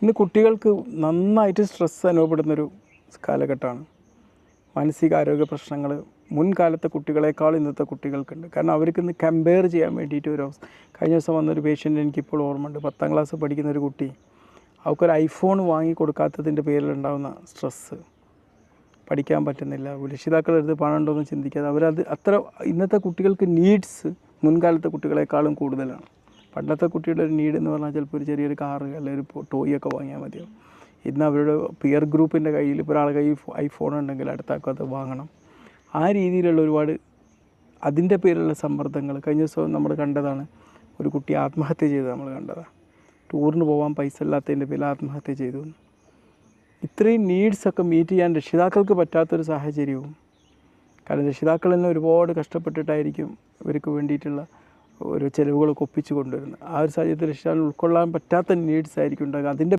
ഇന്ന് കുട്ടികൾക്ക് നന്നായിട്ട് സ്ട്രെസ്സ് അനുഭവപ്പെടുന്നൊരു കാലഘട്ടമാണ്. മാനസികാരോഗ്യ പ്രശ്നങ്ങൾ മുൻകാലത്തെ കുട്ടികളെക്കാൾ ഇന്നത്തെ കുട്ടികൾക്കുണ്ട്. കാരണം അവർക്കിന്ന് കമ്പയർ ചെയ്യാൻ വേണ്ടിയിട്ട് കഴിഞ്ഞ ദിവസം വന്നൊരു പേഷ്യൻ്റ് എനിക്കിപ്പോൾ ഓർമ്മയുണ്ട്. 10ാം ക്ലാസ് പഠിക്കുന്ന ഒരു കുട്ടി, അവൾക്കൊരു ഐഫോൺ വാങ്ങി കൊടുക്കാത്തതിൻ്റെ പേരിലുണ്ടാകുന്ന സ്ട്രെസ്സ്, പഠിക്കാൻ പറ്റുന്നില്ല, രക്ഷിതാക്കളെടുത്ത് പണം ഉണ്ടോയെന്ന് ചിന്തിക്കാതെ അത്ര ഇന്നത്തെ കുട്ടികൾക്ക് നീഡ്സ് മുൻകാലത്തെ കുട്ടികളെക്കാളും കൂടുതലാണ്. പണ്ടത്തെ കുട്ടിയുടെ ഒരു നീഡ് എന്ന് പറഞ്ഞാൽ ചിലപ്പോൾ ഒരു ചെറിയൊരു കാറ് അല്ലെങ്കിൽ ഒരു ടോയൊക്കെ വാങ്ങിയാൽ മതിയാവും. ഇന്ന് അവരുടെ പിയർ ഗ്രൂപ്പിൻ്റെ കയ്യിൽ ഇപ്പോൾ ഒരാളുടെ കയ്യിൽ ഐഫോൺ ഉണ്ടെങ്കിൽ അടുത്താക്കും അത് വാങ്ങണം. ആ രീതിയിലുള്ള ഒരുപാട് അതിൻ്റെ പേരിലുള്ള സമ്മർദ്ദങ്ങൾ കഴിഞ്ഞ ദിവസം നമ്മൾ കണ്ടതാണ്. ഒരു കുട്ടി ആത്മഹത്യ ചെയ്ത് നമ്മൾ കണ്ടതാണ്. ടൂറിന് പോകാൻ പൈസ ഇല്ലാത്തതിൻ്റെ പേരിൽ ആത്മഹത്യ ചെയ്തു. ഇത്രയും നീഡ്സൊക്കെ മീറ്റ് ചെയ്യാൻ രക്ഷിതാക്കൾക്ക് പറ്റാത്തൊരു സാഹചര്യവും. കാരണം രക്ഷിതാക്കൾ തന്നെ ഒരുപാട് കഷ്ടപ്പെട്ടിട്ടായിരിക്കും ഇവർക്ക് വേണ്ടിയിട്ടുള്ള ഓരോ ചിലവുകളൊക്കെ ഒപ്പിച്ച് കൊണ്ടുവരുന്നത്. ആ ഒരു സാഹചര്യത്തിൽ രക്ഷിതാക്കൾ ഉൾക്കൊള്ളാൻ പറ്റാത്ത നീഡ്സ് ആയിരിക്കും ഉണ്ടാകുക. അതിൻ്റെ